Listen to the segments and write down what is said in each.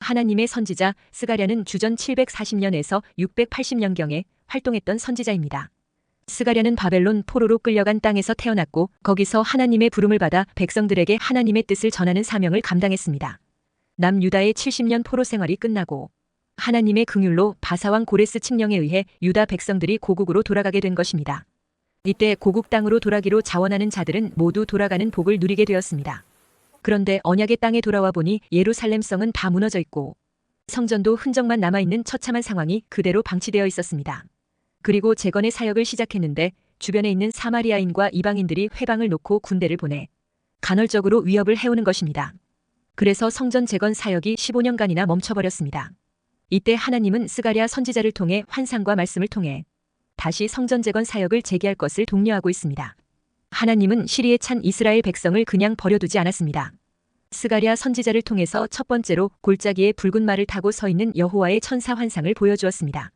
하나님의 선지자 스가랴는 주전 740년에서 680년경에 활동했던 선지자입니다. 스가랴는 바벨론 포로로 끌려간 땅에서 태어났고 거기서 하나님의 부름을 받아 백성들에게 하나님의 뜻을 전하는 사명을 감당했습니다. 남유다의 70년 포로 생활이 끝나고 하나님의 긍휼로 바사왕 고레스 칙령에 의해 유다 백성들이 고국으로 돌아가게 된 것입니다. 이때 고국 땅으로 돌아기로 자원하는 자들은 모두 돌아가는 복을 누리게 되었습니다. 그런데 언약의 땅에 돌아와 보니 예루살렘 성은 다 무너져 있고 성전도 흔적만 남아있는 처참한 상황이 그대로 방치되어 있었습니다. 그리고 재건의 사역을 시작했는데 주변에 있는 사마리아인과 이방인들이 회방을 놓고 군대를 보내 간헐적으로 위협을 해오는 것입니다. 그래서 성전 재건 사역이 15년간이나 멈춰버렸습니다. 이때 하나님은 스가랴 선지자를 통해 환상과 말씀을 통해 다시 성전 재건 사역을 재개할 것을 독려하고 있습니다. 하나님은 시리에 찬 이스라엘 백성을 그냥 버려두지 않았습니다. 스가랴 선지자를 통해서 첫 번째로 골짜기에 붉은 말을 타고 서 있는 여호와의 천사 환상을 보여주었습니다.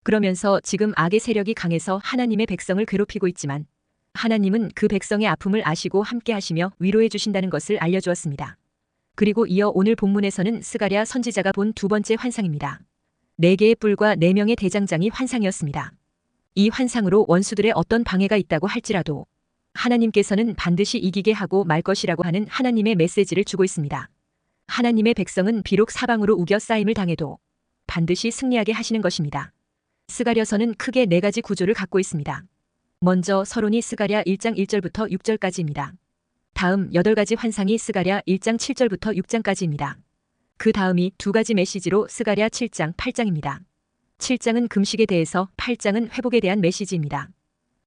그러면서 지금 악의 세력이 강해서 하나님의 백성을 괴롭히고 있지만 하나님은 그 백성의 아픔을 아시고 함께 하시며 위로해 주신다는 것을 알려주었습니다. 그리고 이어 오늘 본문에서는 스가랴 선지자가 본 두 번째 환상입니다. 4개의 뿔과 4명의 대장장이 환상이었습니다. 이 환상으로 원수들의 어떤 방해가 있다고 할지라도 하나님께서는 반드시 이기게 하고 말 것이라고 하는 하나님의 메시지를 주고 있습니다. 하나님의 백성은 비록 사방으로 우겨 쌓임을 당해도 반드시 승리하게 하시는 것입니다. 스가랴서는 크게 4가지 구조를 갖고 있습니다. 먼저 서론이 스가랴 1장 1절부터 6절까지입니다. 다음 8가지 환상이 스가랴 1장 7절부터 6장까지입니다. 그 다음이 2가지 메시지로 스가랴 7장 8장입니다. 7장은 금식에 대해서 8장은 회복에 대한 메시지입니다.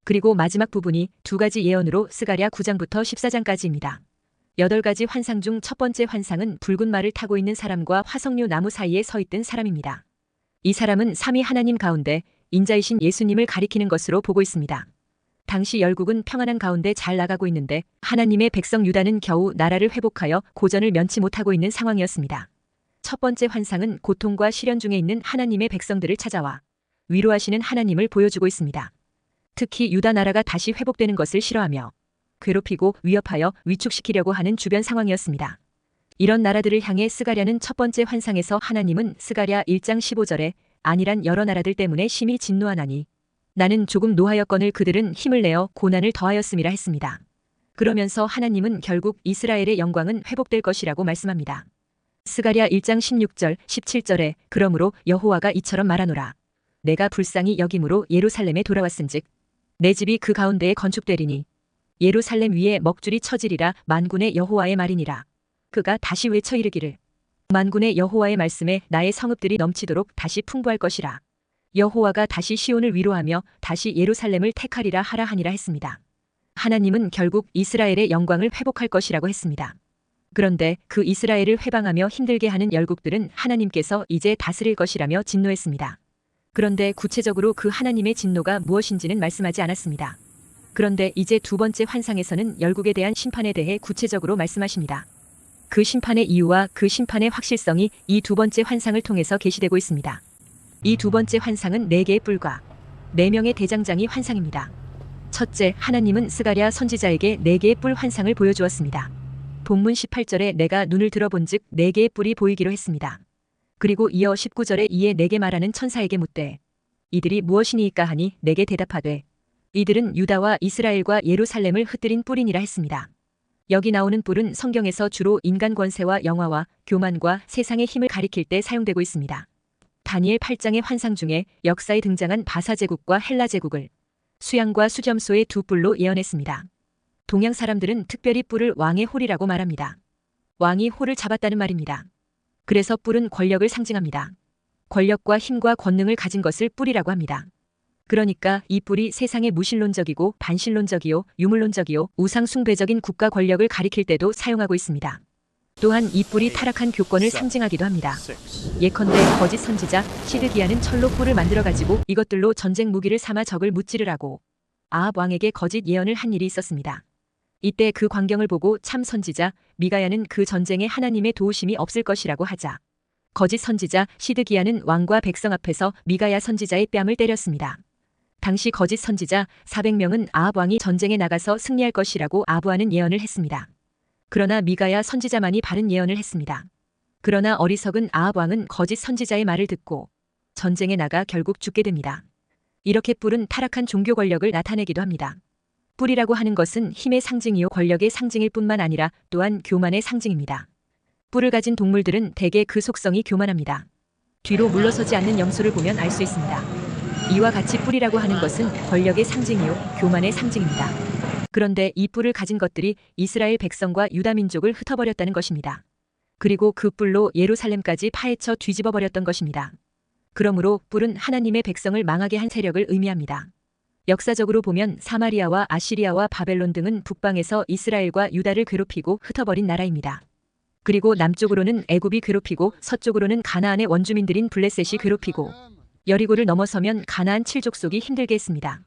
그리고 마지막 부분이 2가지 예언으로 스가랴 9장부터 14장까지입니다. 8가지 환상 중 첫 번째 환상은 붉은 말을 타고 있는 사람과 화석류 나무 사이에 서 있던 사람입니다. 이 사람은 삼위 하나님 가운데 인자이신 예수님을 가리키는 것으로 보고 있습니다. 당시 열국은 평안한 가운데 잘 나가고 있는데 하나님의 백성 유다는 겨우 나라를 회복하여 고전을 면치 못하고 있는 상황이었습니다. 첫 번째 환상은 고통과 시련 중에 있는 하나님의 백성들을 찾아와 위로하시는 하나님을 보여주고 있습니다. 특히 유다 나라가 다시 회복되는 것을 싫어하며 괴롭히고 위협하여 위축시키려고 하는 주변 상황이었습니다. 이런 나라들을 향해 스가랴는 첫 번째 환상에서 하나님은 스가랴 1장 15절에 안일한 여러 나라들 때문에 심히 진노하나니 나는 조금 노하였거늘 그들은 힘을 내어 고난을 더하였음이라 했습니다. 그러면서 하나님은 결국 이스라엘의 영광은 회복될 것이라고 말씀합니다. 스가랴 1장 16절 17절에 그러므로 여호와가 이처럼 말하노라. 내가 불쌍히 여김으로 예루살렘에 돌아왔은즉 내 집이 그 가운데에 건축되리니 예루살렘 위에 먹줄이 쳐지리라 만군의 여호와의 말이니라. 그가 다시 외쳐 이르기를 만군의 여호와의 말씀에 나의 성읍들이 넘치도록 다시 풍부할 것이라. 여호와가 다시 시온을 위로하며 다시 예루살렘을 택하리라 하라 하니라 했습니다. 하나님은 결국 이스라엘의 영광을 회복할 것이라고 했습니다. 그런데 그 이스라엘을 회방하며 힘들게 하는 열국들은 하나님께서 이제 다스릴 것이라며 진노했습니다. 그런데 구체적으로 그 하나님의 진노가 무엇인지는 말씀하지 않았습니다. 그런데 이제 두 번째 환상에서는 열국에 대한 심판에 대해 구체적으로 말씀하십니다. 그 심판의 이유와 그 심판의 확실성이 이 두 번째 환상을 통해서 계시되고 있습니다. 이 두 번째 환상은 4개의 뿔과 4명의 대장장이 환상입니다. 첫째, 하나님은 스가랴 선지자에게 4개의 뿔 환상을 보여주었습니다. 본문 18절에 내가 눈을 들어본즉 4개의 뿔이 보이기로 했습니다. 그리고 이어 19절에 이에 내게 말하는 천사에게 묻되 이들이 무엇이니이까 하니 내게 대답하되 이들은 유다와 이스라엘과 예루살렘을 흩뜨린 뿔이니라 했습니다. 여기 나오는 뿔은 성경에서 주로 인간 권세와 영화와 교만과 세상의 힘을 가리킬 때 사용되고 있습니다. 다니엘 8장의 환상 중에 역사에 등장한 바사 제국과 헬라 제국을 수양과 수점소의 두 뿔로 예언했습니다. 동양 사람들은 특별히 뿔을 왕의 홀이라고 말합니다. 왕이 홀을 잡았다는 말입니다. 그래서 뿔은 권력을 상징합니다. 권력과 힘과 권능을 가진 것을 뿔이라고 합니다. 그러니까 이 뿔이 세상의 무신론적이고 반신론적이요 유물론적이요 우상숭배적인 국가 권력을 가리킬 때도 사용하고 있습니다. 또한 이 뿔이 타락한 교권을 상징하기도 합니다. 예컨대 거짓 선지자 시드기야는 철로 뿔을 만들어가지고 이것들로 전쟁 무기를 삼아 적을 무찌르라고 아합 왕에게 거짓 예언을 한 일이 있었습니다. 이때 그 광경을 보고 참 선지자 미가야는 그 전쟁에 하나님의 도우심이 없을 것이라고 하자 거짓 선지자 시드기야는 왕과 백성 앞에서 미가야 선지자의 뺨을 때렸습니다. 당시 거짓 선지자 400명은 아합 왕이 전쟁에 나가서 승리할 것이라고 아부하는 예언을 했습니다. 그러나 미가야 선지자만이 바른 예언을 했습니다. 그러나 어리석은 아합 왕은 거짓 선지자의 말을 듣고 전쟁에 나가 결국 죽게 됩니다. 이렇게 뿔은 타락한 종교 권력을 나타내기도 합니다. 뿔이라고 하는 것은 힘의 상징이요 권력의 상징일 뿐만 아니라 또한 교만의 상징입니다. 뿔을 가진 동물들은 대개 그 속성이 교만합니다. 뒤로 물러서지 않는 염소를 보면 알 수 있습니다. 이와 같이 뿔이라고 하는 것은 권력의 상징이요 교만의 상징입니다. 그런데 이 뿔을 가진 것들이 이스라엘 백성과 유다 민족을 흩어버렸다는 것입니다. 그리고 그 뿔로 예루살렘까지 파헤쳐 뒤집어 버렸던 것입니다. 그러므로 뿔은 하나님의 백성을 망하게 한 세력을 의미합니다. 역사적으로 보면 사마리아와 아시리아와 바벨론 등은 북방에서 이스라엘과 유다를 괴롭히고 흩어버린 나라입니다. 그리고 남쪽으로는 애굽이 괴롭히고 서쪽으로는 가나안의 원주민들인 블레셋이 괴롭히고 여리고를 넘어서면 가나안 7족속이 힘들게 했습니다.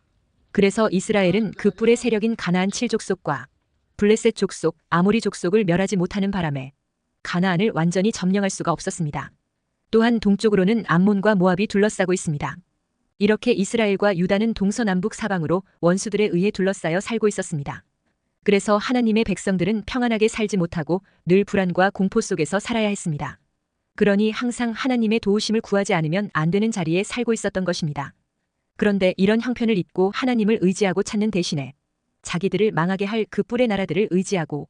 그래서 이스라엘은 그 뿔의 세력인 가나안 7족속과 블레셋 족속, 아모리 족속을 멸하지 못하는 바람에 가나안을 완전히 점령할 수가 없었습니다. 또한 동쪽으로는 암몬과 모압이 둘러싸고 있습니다. 이렇게 이스라엘과 유다는 동서남북 사방으로 원수들에 의해 둘러싸여 살고 있었습니다. 그래서 하나님의 백성들은 평안하게 살지 못하고 늘 불안과 공포 속에서 살아야 했습니다. 그러니 항상 하나님의 도우심을 구하지 않으면 안 되는 자리에 살고 있었던 것입니다. 그런데 이런 형편을 잊고 하나님을 의지하고 찾는 대신에 자기들을 망하게 할 그 뿔의 나라들을 의지하고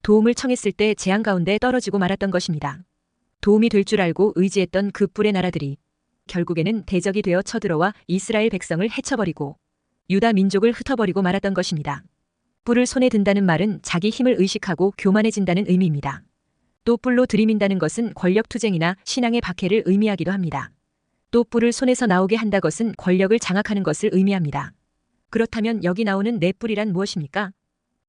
도움을 청했을 때 재앙 가운데 떨어지고 말았던 것입니다. 도움이 될 줄 알고 의지했던 그 뿔의 나라들이 결국에는 대적이 되어 쳐들어와 이스라엘 백성을 해쳐버리고 유다 민족을 흩어버리고 말았던 것입니다. 뿔을 손에 든다는 말은 자기 힘을 의식하고 교만해진다는 의미입니다. 또 뿔로 들이민다는 것은 권력투쟁이나 신앙의 박해를 의미하기도 합니다. 또 뿔을 손에서 나오게 한다 것은 권력을 장악하는 것을 의미합니다. 그렇다면 여기 나오는 네 뿔이란 무엇입니까?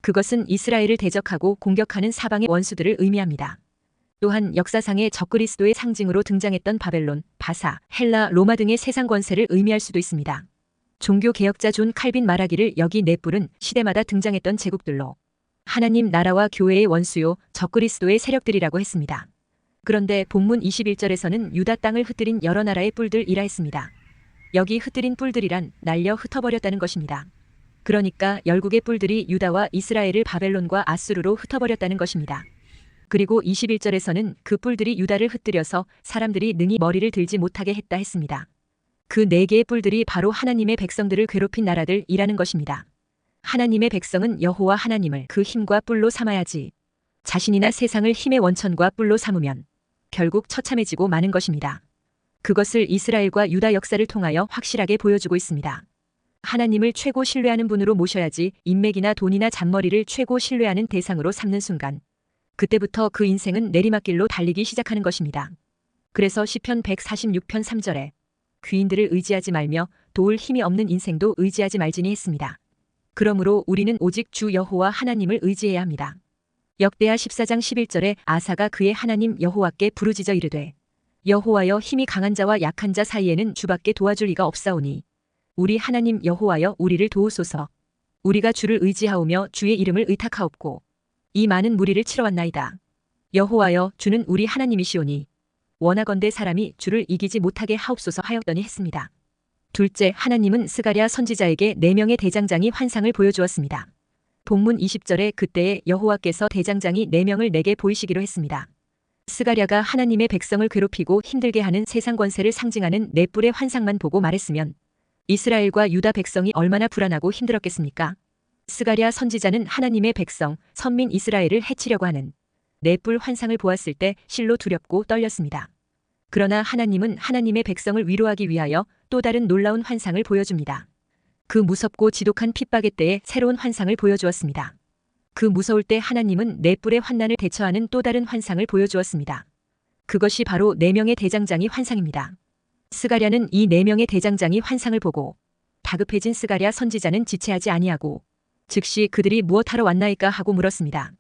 그것은 이스라엘을 대적하고 공격하는 사방의 원수들을 의미합니다. 또한 역사상의 적그리스도의 상징으로 등장했던 바벨론, 바사, 헬라, 로마 등의 세상 권세를 의미할 수도 있습니다. 종교개혁자 존 칼빈 말하기를 여기 네 뿔은 시대마다 등장했던 제국들로 하나님 나라와 교회의 원수요 적그리스도의 세력들이라고 했습니다. 그런데 본문 21절에서는 유다 땅을 흩뜨린 여러 나라의 뿔들이라 했습니다. 여기 흩뜨린 뿔들이란 날려 흩어버렸다는 것입니다. 그러니까 열국의 뿔들이 유다와 이스라엘을 바벨론과 아수르로 흩어버렸다는 것입니다. 그리고 21절에서는 그 뿔들이 유다를 흩뜨려서 사람들이 능히 머리를 들지 못하게 했다 했습니다. 그 네 개의 뿔들이 바로 하나님의 백성들을 괴롭힌 나라들이라는 것입니다. 하나님의 백성은 여호와 하나님을 그 힘과 뿔로 삼아야지 자신이나 세상을 힘의 원천과 뿔로 삼으면 결국 처참해지고 마는 것입니다. 그것을 이스라엘과 유다 역사를 통하여 확실하게 보여주고 있습니다. 하나님을 최고 신뢰하는 분으로 모셔야지 인맥이나 돈이나 잔머리를 최고 신뢰하는 대상으로 삼는 순간 그때부터 그 인생은 내리막길로 달리기 시작하는 것입니다. 그래서 시편 146편 3절에 귀인들을 의지하지 말며 도울 힘이 없는 인생도 의지하지 말지니 했습니다. 그러므로 우리는 오직 주 여호와 하나님을 의지해야 합니다. 역대하 14장 11절에 아사가 그의 하나님 여호와께 부르짖어 이르되 여호와여 힘이 강한 자와 약한 자 사이에는 주밖에 도와줄 이가 없사오니 우리 하나님 여호와여 우리를 도우소서. 우리가 주를 의지하오며 주의 이름을 의탁하옵고 이 많은 무리를 치러왔나이다. 여호와여 주는 우리 하나님이시오니 원하건대 사람이 주를 이기지 못하게 하옵소서 하였더니 했습니다. 둘째, 하나님은 스가랴 선지자에게 4명의 대장장이 환상을 보여주었습니다. 본문 20절에 그때에 여호와께서 대장장이 4명을 내게 보이시기로 했습니다. 스가랴가 하나님의 백성을 괴롭히고 힘들게 하는 세상 권세를 상징하는 네 뿔의 환상만 보고 말했으면 이스라엘과 유다 백성이 얼마나 불안하고 힘들었겠습니까? 스가랴 선지자는 하나님의 백성, 선민 이스라엘을 해치려고 하는 네 뿔 환상을 보았을 때 실로 두렵고 떨렸습니다. 그러나 하나님은 하나님의 백성을 위로하기 위하여 또 다른 놀라운 환상을 보여줍니다. 그 무섭고 지독한 핍박의 때에 새로운 환상을 보여주었습니다. 그 무서울 때 하나님은 네 뿔의 환난을 대처하는 또 다른 환상을 보여주었습니다. 그것이 바로 4명의 대장장이 환상입니다. 스가랴는 이 4명의 대장장이 환상을 보고 다급해진 스가랴 선지자는 지체하지 아니하고 즉시 그들이 무엇하러 왔나이까 하고 물었습니다.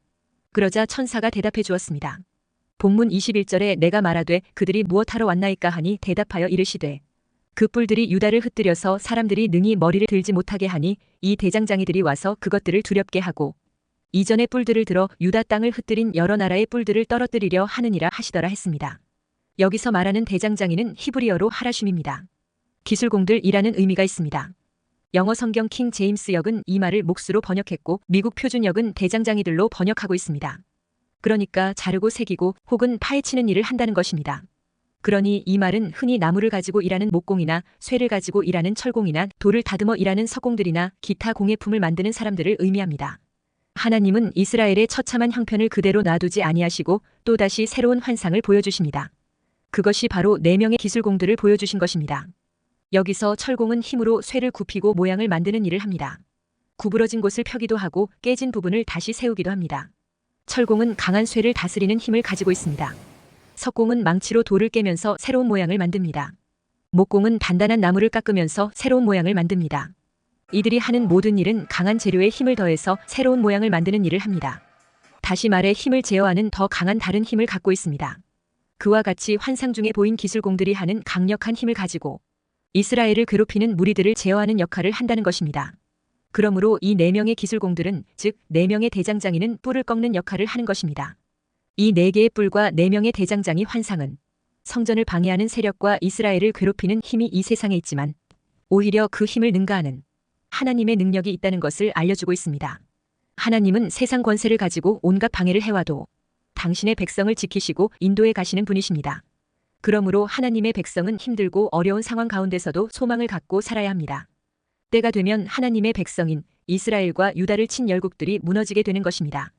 그러자 천사가 대답해 주었습니다. 본문 21절에 내가 말하되 그들이 무엇하러 왔나이까 하니 대답하여 이르시되 그 뿔들이 유다를 흩뜨려서 사람들이 능히 머리를 들지 못하게 하니 이 대장장이들이 와서 그것들을 두렵게 하고 이전의 뿔들을 들어 유다 땅을 흩뜨린 여러 나라의 뿔들을 떨어뜨리려 하느니라 하시더라 했습니다. 여기서 말하는 대장장이는 히브리어로 하라슌입니다. 기술공들이라는 의미가 있습니다. 영어 성경 킹 제임스 역은 이 말을 몫으로 번역했고 미국 표준역은 대장장이들로 번역하고 있습니다. 그러니까 자르고 새기고 혹은 파헤치는 일을 한다는 것입니다. 그러니 이 말은 흔히 나무를 가지고 일하는 목공이나 쇠를 가지고 일하는 철공이나 돌을 다듬어 일하는 석공들이나 기타 공예품을 만드는 사람들을 의미합니다. 하나님은 이스라엘의 처참한 형편을 그대로 놔두지 아니하시고 또다시 새로운 환상을 보여주십니다. 그것이 바로 4명의 기술공들을 보여주신 것입니다. 여기서 철공은 힘으로 쇠를 굽히고 모양을 만드는 일을 합니다. 구부러진 곳을 펴기도 하고 깨진 부분을 다시 세우기도 합니다. 철공은 강한 쇠를 다스리는 힘을 가지고 있습니다. 석공은 망치로 돌을 깨면서 새로운 모양을 만듭니다. 목공은 단단한 나무를 깎으면서 새로운 모양을 만듭니다. 이들이 하는 모든 일은 강한 재료에 힘을 더해서 새로운 모양을 만드는 일을 합니다. 다시 말해 힘을 제어하는 더 강한 다른 힘을 갖고 있습니다. 그와 같이 환상 중에 보인 기술공들이 하는 강력한 힘을 가지고 이스라엘을 괴롭히는 무리들을 제어하는 역할을 한다는 것입니다. 그러므로 이 4명의 기술공들은 즉 4명의 대장장이는 뿔을 꺾는 역할을 하는 것입니다. 이 4개의 뿔과 4명의 대장장이 환상은 성전을 방해하는 세력과 이스라엘을 괴롭히는 힘이 이 세상에 있지만 오히려 그 힘을 능가하는 하나님의 능력이 있다는 것을 알려주고 있습니다. 하나님은 세상 권세를 가지고 온갖 방해를 해와도 당신의 백성을 지키시고 인도해 가시는 분이십니다. 그러므로 하나님의 백성은 힘들고 어려운 상황 가운데서도 소망을 갖고 살아야 합니다. 때가 되면 하나님의 백성인 이스라엘과 유다를 친 열국들이 무너지게 되는 것입니다.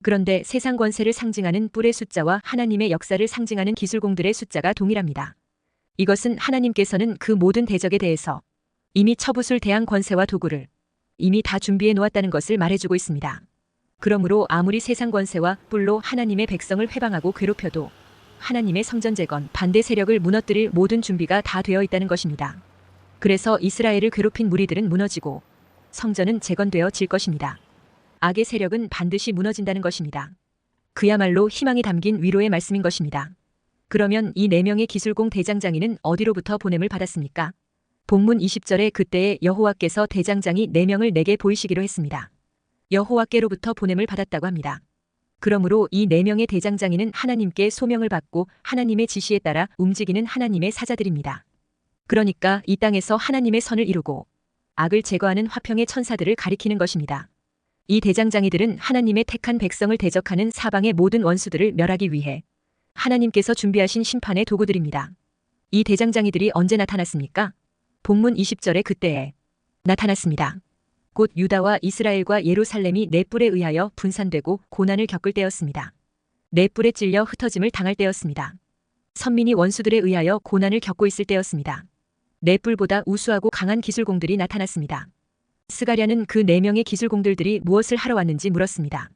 그런데 세상 권세를 상징하는 뿔의 숫자와 하나님의 역사를 상징하는 기술공들의 숫자가 동일합니다. 이것은 하나님께서는 그 모든 대적에 대해서 이미 처붓을 대한 권세와 도구를 이미 다 준비해 놓았다는 것을 말해주고 있습니다. 그러므로 아무리 세상 권세와 뿔로 하나님의 백성을 회방하고 괴롭혀도 하나님의 성전 재건, 반대 세력을 무너뜨릴 모든 준비가 다 되어 있다는 것입니다. 그래서 이스라엘을 괴롭힌 무리들은 무너지고 성전은 재건되어 질 것입니다. 악의 세력은 반드시 무너진다는 것입니다. 그야말로 희망이 담긴 위로의 말씀인 것입니다. 그러면 이 4명의 기술공 대장장이는 어디로부터 보냄을 받았습니까? 본문 20절에 그때에 여호와께서 대장장이 4명을 내게 보이시기로 했습니다. 여호와께로부터 보냄을 받았다고 합니다. 그러므로 이 4명의 대장장이는 하나님께 소명을 받고 하나님의 지시에 따라 움직이는 하나님의 사자들입니다. 그러니까 이 땅에서 하나님의 선을 이루고 악을 제거하는 화평의 천사들을 가리키는 것입니다. 이 대장장이들은 하나님의 택한 백성을 대적하는 사방의 모든 원수들을 멸하기 위해 하나님께서 준비하신 심판의 도구들입니다. 이 대장장이들이 언제 나타났습니까? 본문 20절에 그때에 나타났습니다. 곧 유다와 이스라엘과 예루살렘이 네 뿔에 의하여 분산되고 고난을 겪을 때였습니다. 네 뿔에 찔려 흩어짐을 당할 때였습니다. 선민이 원수들에 의하여 고난을 겪고 있을 때였습니다. 네 뿔보다 우수하고 강한 기술공들이 나타났습니다. 스가랴는 그 4명의 기술공들이 무엇을 하러 왔는지 물었습니다.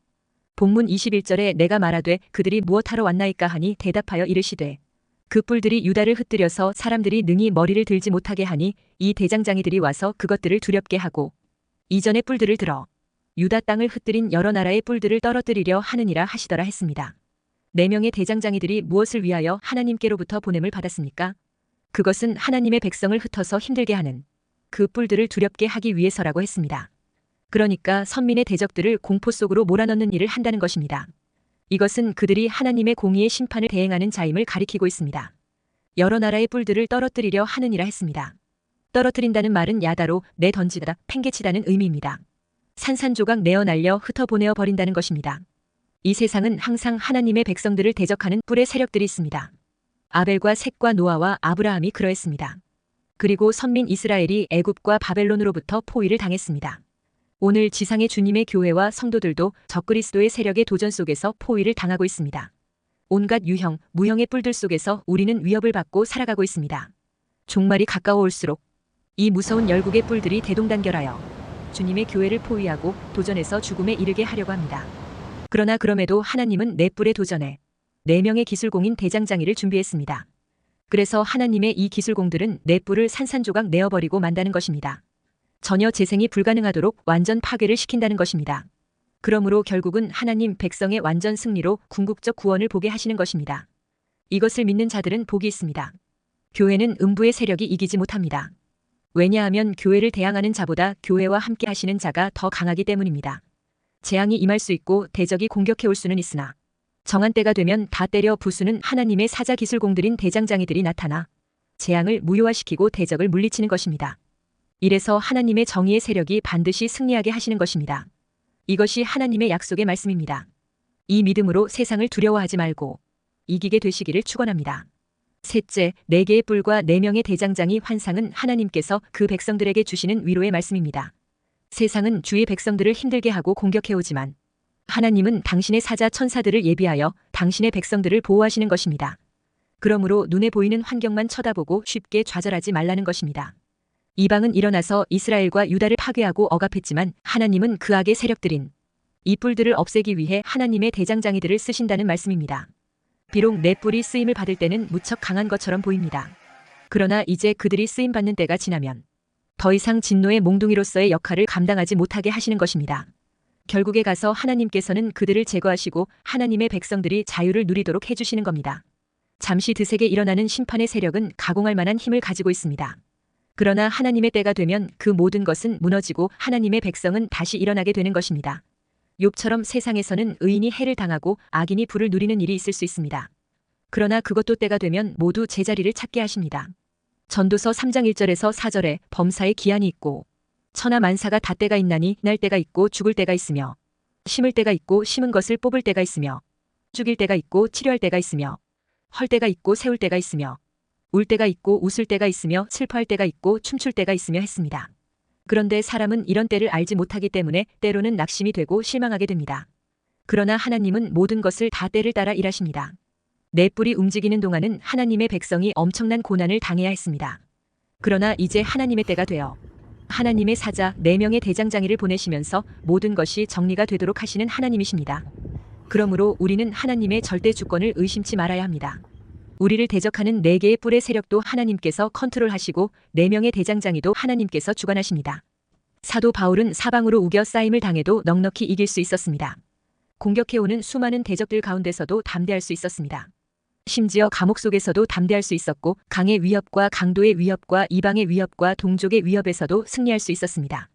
본문 21절에 내가 말하되 그들이 무엇하러 왔나이까 하니 대답하여 이르시되 그 뿔들이 유다를 흩뜨려서 사람들이 능히 머리를 들지 못하게 하니 이 대장장이들이 와서 그것들을 두렵게 하고 이전의 뿔들을 들어 유다 땅을 흩뜨린 여러 나라의 뿔들을 떨어뜨리려 하느니라 하시더라 했습니다. 4명의 대장장이들이 무엇을 위하여 하나님께로부터 보냄을 받았습니까? 그것은 하나님의 백성을 흩어서 힘들게 하는 그 뿔들을 두렵게 하기 위해서라고 했습니다. 그러니까 선민의 대적들을 공포 속으로 몰아넣는 일을 한다는 것입니다. 이것은 그들이 하나님의 공의의 심판을 대행하는 자임을 가리키고 있습니다. 여러 나라의 뿔들을 떨어뜨리려 하느니라 했습니다. 떨어뜨린다는 말은 야다로 내던지다, 팽개치다는 의미입니다. 산산조각 내어 날려 흩어보내어 버린다는 것입니다. 이 세상은 항상 하나님의 백성들을 대적하는 뿔의 세력들이 있습니다. 아벨과 셋과 노아와 아브라함이 그러했습니다. 그리고 선민 이스라엘이 애굽과 바벨론으로부터 포위를 당했습니다. 오늘 지상의 주님의 교회와 성도들도 적그리스도의 세력의 도전 속에서 포위를 당하고 있습니다. 온갖 유형, 무형의 뿔들 속에서 우리는 위협을 받고 살아가고 있습니다. 종말이 가까워올수록 이 무서운 열국의 뿔들이 대동단결하여 주님의 교회를 포위하고 도전에서 죽음에 이르게 하려고 합니다. 그러나 그럼에도 하나님은 네 뿔의 도전에 4명의 기술공인 대장장이를 준비했습니다. 그래서 하나님의 이 기술공들은 네 뿔을 산산조각 내어버리고 만다는 것입니다. 전혀 재생이 불가능하도록 완전 파괴를 시킨다는 것입니다. 그러므로 결국은 하나님 백성의 완전 승리로 궁극적 구원을 보게 하시는 것입니다. 이것을 믿는 자들은 복이 있습니다. 교회는 음부의 세력이 이기지 못합니다. 왜냐하면 교회를 대항하는 자보다 교회와 함께 하시는 자가 더 강하기 때문입니다. 재앙이 임할 수 있고 대적이 공격해 올 수는 있으나 정한 때가 되면 다 때려 부수는 하나님의 사자 기술공들인 대장장이들이 나타나 재앙을 무효화시키고 대적을 물리치는 것입니다. 이래서 하나님의 정의의 세력이 반드시 승리하게 하시는 것입니다. 이것이 하나님의 약속의 말씀입니다. 이 믿음으로 세상을 두려워하지 말고 이기게 되시기를 축원합니다. 셋째, 4개의 뿔과 4명의 대장장이 환상은 하나님께서 그 백성들에게 주시는 위로의 말씀입니다. 세상은 주의 백성들을 힘들게 하고 공격해오지만 하나님은 당신의 사자 천사들을 예비하여 당신의 백성들을 보호하시는 것입니다. 그러므로 눈에 보이는 환경만 쳐다보고 쉽게 좌절하지 말라는 것입니다. 이방은 일어나서 이스라엘과 유다를 파괴하고 억압했지만 하나님은 그 악의 세력들인 이 뿔들을 없애기 위해 하나님의 대장장이들을 쓰신다는 말씀입니다. 비록 내 뿔이 쓰임을 받을 때는 무척 강한 것처럼 보입니다. 그러나 이제 그들이 쓰임받는 때가 지나면 더 이상 진노의 몽둥이로서의 역할을 감당하지 못하게 하시는 것입니다. 결국에 가서 하나님께서는 그들을 제거하시고 하나님의 백성들이 자유를 누리도록 해주시는 겁니다. 잠시 드세게 일어나는 심판의 세력은 가공할 만한 힘을 가지고 있습니다. 그러나 하나님의 때가 되면 그 모든 것은 무너지고 하나님의 백성은 다시 일어나게 되는 것입니다. 욥처럼 세상에서는 의인이 해를 당하고 악인이 불을 누리는 일이 있을 수 있습니다. 그러나 그것도 때가 되면 모두 제자리를 찾게 하십니다. 전도서 3장 1절에서 4절에 범사에 기한이 있고 천하 만사가 다 때가 있나니 날 때가 있고 죽을 때가 있으며 심을 때가 있고 심은 것을 뽑을 때가 있으며 죽일 때가 있고 치료할 때가 있으며 헐 때가 있고 세울 때가 있으며 울 때가 있고 웃을 때가 있으며 슬퍼할 때가 있고 춤출 때가 있으며 했습니다. 그런데 사람은 이런 때를 알지 못하기 때문에 때로는 낙심이 되고 실망하게 됩니다. 그러나 하나님은 모든 것을 다 때를 따라 일하십니다. 내 뿔이 움직이는 동안은 하나님의 백성이 엄청난 고난을 당해야 했습니다. 그러나 이제 하나님의 때가 되어 하나님의 사자 4명의 대장장이를 보내시면서 모든 것이 정리가 되도록 하시는 하나님이십니다. 그러므로 우리는 하나님의 절대 주권을 의심치 말아야 합니다. 우리를 대적하는 4개의 뿔의 세력도 하나님께서 컨트롤하시고 4명의 대장장이도 하나님께서 주관하십니다. 사도 바울은 사방으로 우겨 쌓임을 당해도 넉넉히 이길 수 있었습니다. 공격해오는 수많은 대적들 가운데서도 담대할 수 있었습니다. 심지어 감옥 속에서도 담대할 수 있었고 강의 위협과 강도의 위협과 이방의 위협과 동족의 위협에서도 승리할 수 있었습니다.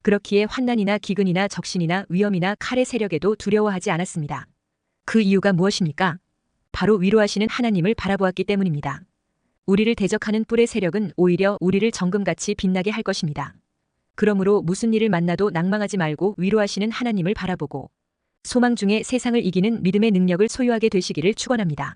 그렇기에 환난이나 기근이나 적신이나 위험이나 칼의 세력에도 두려워하지 않았습니다. 그 이유가 무엇입니까? 바로 위로하시는 하나님을 바라보았기 때문입니다. 우리를 대적하는 뿔의 세력은 오히려 우리를 정금같이 빛나게 할 것입니다. 그러므로 무슨 일을 만나도 낭망하지 말고 위로하시는 하나님을 바라보고 소망 중에 세상을 이기는 믿음의 능력을 소유하게 되시기를 축원합니다.